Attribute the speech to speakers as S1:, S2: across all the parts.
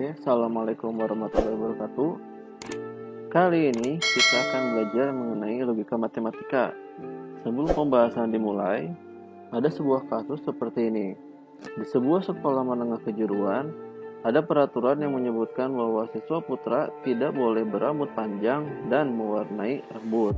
S1: Oke, Assalamualaikum warahmatullahi wabarakatuh. Kali ini kita akan belajar mengenai logika matematika. Sebelum pembahasan dimulai, ada sebuah kasus seperti ini. Di sebuah sekolah menengah kejuruan, ada peraturan yang menyebutkan bahwa siswa putra tidak boleh berambut panjang dan mewarnai rambut.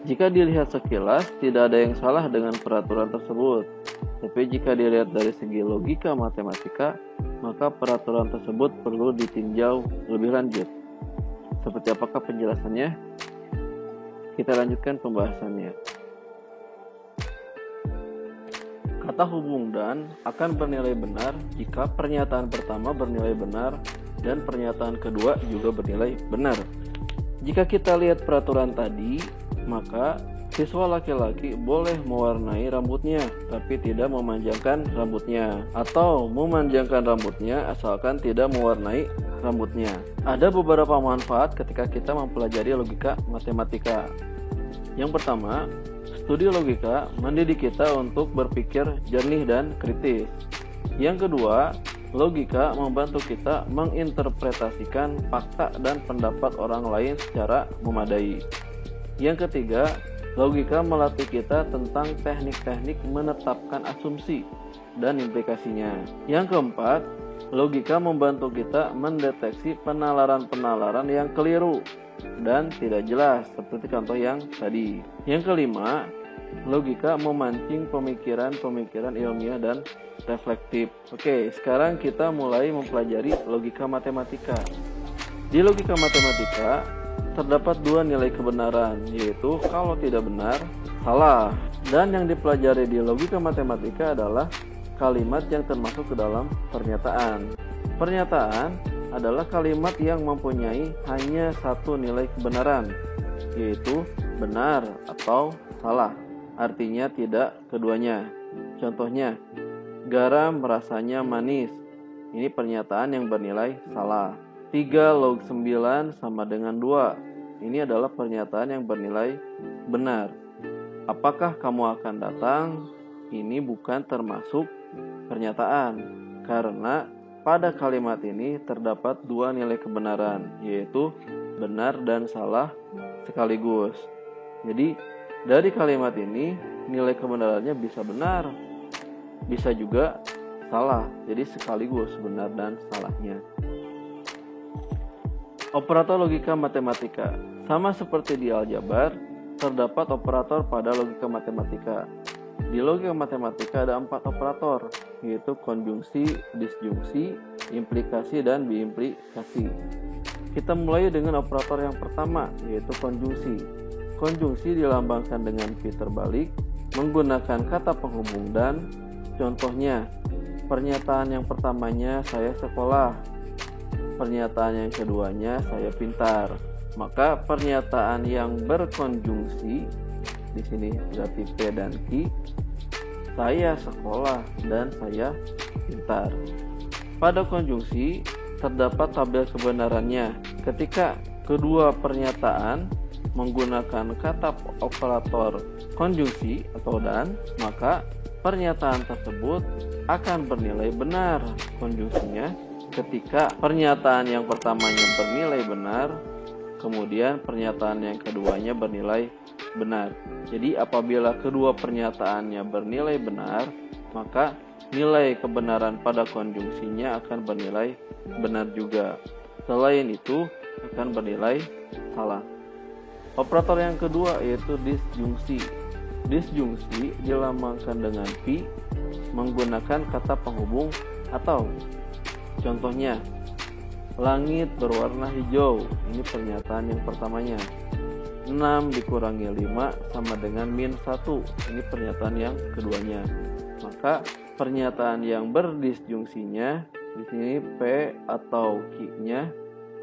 S1: Jika dilihat sekilas, tidak ada yang salah dengan peraturan tersebut. Tapi jika dilihat dari segi logika matematika, maka peraturan tersebut perlu ditinjau lebih lanjut. Seperti apakah penjelasannya? Kita lanjutkan pembahasannya. Kata hubung dan akan bernilai benar jika pernyataan pertama bernilai benar dan pernyataan kedua juga bernilai benar. Jika kita lihat peraturan tadi, maka siswa laki-laki boleh mewarnai rambutnya, tapi tidak memanjangkan rambutnya, atau memanjangkan rambutnya asalkan tidak mewarnai rambutnya. Ada beberapa manfaat ketika kita mempelajari logika matematika. Yang pertama, studi logika mendidik kita untuk berpikir jernih dan kritis. Yang kedua, logika membantu kita menginterpretasikan fakta dan pendapat orang lain secara memadai. Yang ketiga, logika melatih kita tentang teknik-teknik menetapkan asumsi dan implikasinya. Yang keempat, logika membantu kita mendeteksi penalaran-penalaran yang keliru dan tidak jelas, seperti contoh yang tadi. Yang kelima, logika memancing pemikiran-pemikiran ilmiah dan reflektif. Oke, sekarang kita mulai mempelajari logika matematika. Di logika matematika, terdapat dua nilai kebenaran, yaitu kalau tidak benar, salah. Dan yang dipelajari di logika matematika adalah kalimat yang termasuk ke dalam pernyataan. Pernyataan adalah kalimat yang mempunyai hanya satu nilai kebenaran, yaitu benar atau salah. Artinya tidak keduanya. Contohnya, garam rasanya manis. Ini pernyataan yang bernilai salah. 3 log 9 sama dengan 2. Ini adalah pernyataan yang bernilai benar. Apakah kamu akan datang? Ini bukan termasuk pernyataan, karena pada kalimat ini terdapat dua nilai kebenaran, yaitu benar dan salah sekaligus. Jadi dari kalimat ini nilai kebenarannya bisa benar, bisa juga salah. Jadi sekaligus benar dan salahnya. Operator logika matematika. Sama seperti di aljabar, terdapat operator pada logika matematika. Di logika matematika ada 4 operator, yaitu konjungsi, disjungsi, implikasi, dan biimplikasi. Kita mulai dengan operator yang pertama, yaitu konjungsi. Konjungsi dilambangkan dengan pi terbalik, menggunakan kata penghubung dan. Contohnya, pernyataan yang pertamanya saya sekolah, pernyataan yang keduanya saya pintar. Maka pernyataan yang berkonjungsi, di sini berarti P dan Q, saya sekolah dan saya pintar. Pada konjungsi terdapat tabel kebenarannya. Ketika kedua pernyataan menggunakan kata operator konjungsi atau dan, maka pernyataan tersebut akan bernilai benar konjungsinya. Ketika pernyataan yang pertamanya bernilai benar, kemudian pernyataan yang keduanya bernilai benar. Jadi apabila kedua pernyataannya bernilai benar, maka nilai kebenaran pada konjungsinya akan bernilai benar juga. Selain itu akan bernilai salah. Operator yang kedua yaitu disjungsi. Disjungsi dilambangkan dengan pi, menggunakan kata penghubung atau. Contohnya, langit berwarna hijau. Ini pernyataan yang pertamanya. 6 dikurangi 5 sama dengan min 1. Ini pernyataan yang keduanya. Maka pernyataan yang berdisjungsinya di sini P atau Q-nya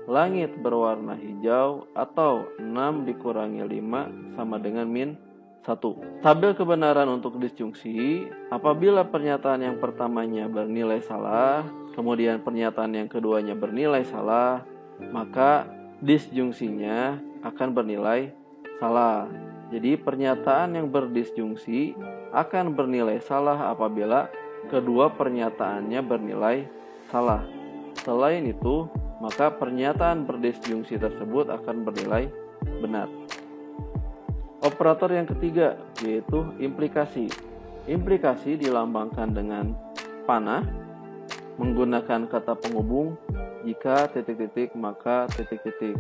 S1: langit berwarna hijau atau 6 dikurangi 5 sama dengan min 1. Tabel kebenaran untuk disjungsi, apabila pernyataan yang pertamanya bernilai salah, kemudian pernyataan yang keduanya bernilai salah, maka disjungsinya akan bernilai salah. Jadi pernyataan yang berdisjungsi akan bernilai salah apabila kedua pernyataannya bernilai salah. Selain itu, maka pernyataan berdisjungsi tersebut akan bernilai benar. Operator yang ketiga yaitu implikasi. Implikasi dilambangkan dengan panah menggunakan kata penghubung jika titik-titik maka titik-titik.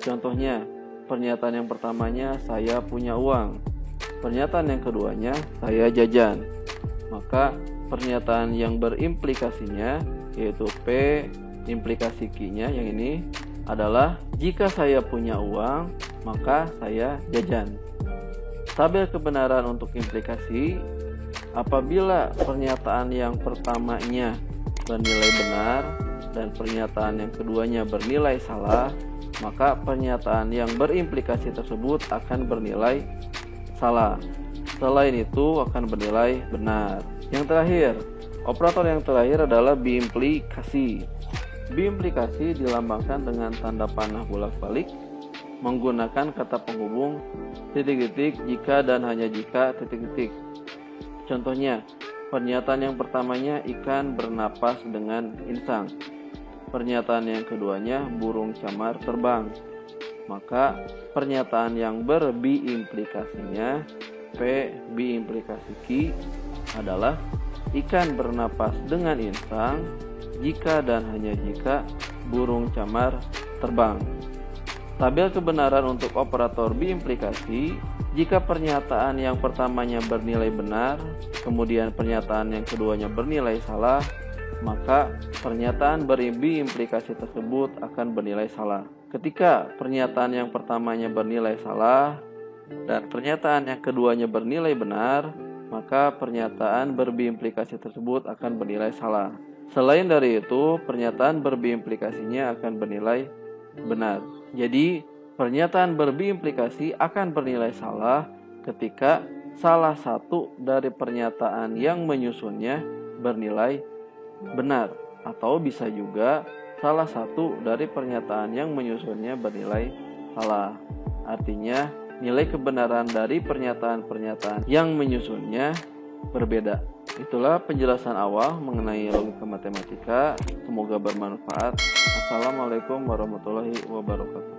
S1: Contohnya, pernyataan yang pertamanya saya punya uang. Pernyataan yang keduanya saya jajan. Maka pernyataan yang berimplikasinya yaitu P implikasi Q-nya yang ini adalah jika saya punya uang maka saya jajan. Tabel kebenaran untuk implikasi, apabila pernyataan yang pertamanya bernilai benar dan pernyataan yang keduanya bernilai salah, maka pernyataan yang berimplikasi tersebut akan bernilai salah. Selain itu akan bernilai benar. Yang terakhir, operator yang terakhir adalah biimplikasi. Biimplikasi dilambangkan dengan tanda panah bolak-balik menggunakan kata penghubung titik-titik jika dan hanya jika titik-titik. Contohnya, pernyataan yang pertamanya ikan bernapas dengan insang. Pernyataan yang keduanya burung camar terbang. Maka pernyataan yang berbiimplikasinya P biimplikasi Q adalah ikan bernapas dengan insang jika dan hanya jika burung camar terbang. Tabel kebenaran untuk operator biimplikasi, jika pernyataan yang pertamanya bernilai benar, kemudian pernyataan yang keduanya bernilai salah, maka pernyataan biimplikasi tersebut akan bernilai salah. Ketika pernyataan yang pertamanya bernilai salah dan pernyataan yang keduanya bernilai benar, maka pernyataan berbiimplikasi tersebut akan bernilai salah. Selain dari itu, pernyataan berbiimplikasinya akan bernilai benar. Jadi, pernyataan berbiimplikasi akan bernilai salah ketika salah satu dari pernyataan yang menyusunnya bernilai benar, atau bisa juga salah satu dari pernyataan yang menyusunnya bernilai salah. Artinya, nilai kebenaran dari pernyataan-pernyataan yang menyusunnya berbeda. Itulah penjelasan awal mengenai logika matematika. Semoga bermanfaat. Assalamualaikum warahmatullahi wabarakatuh.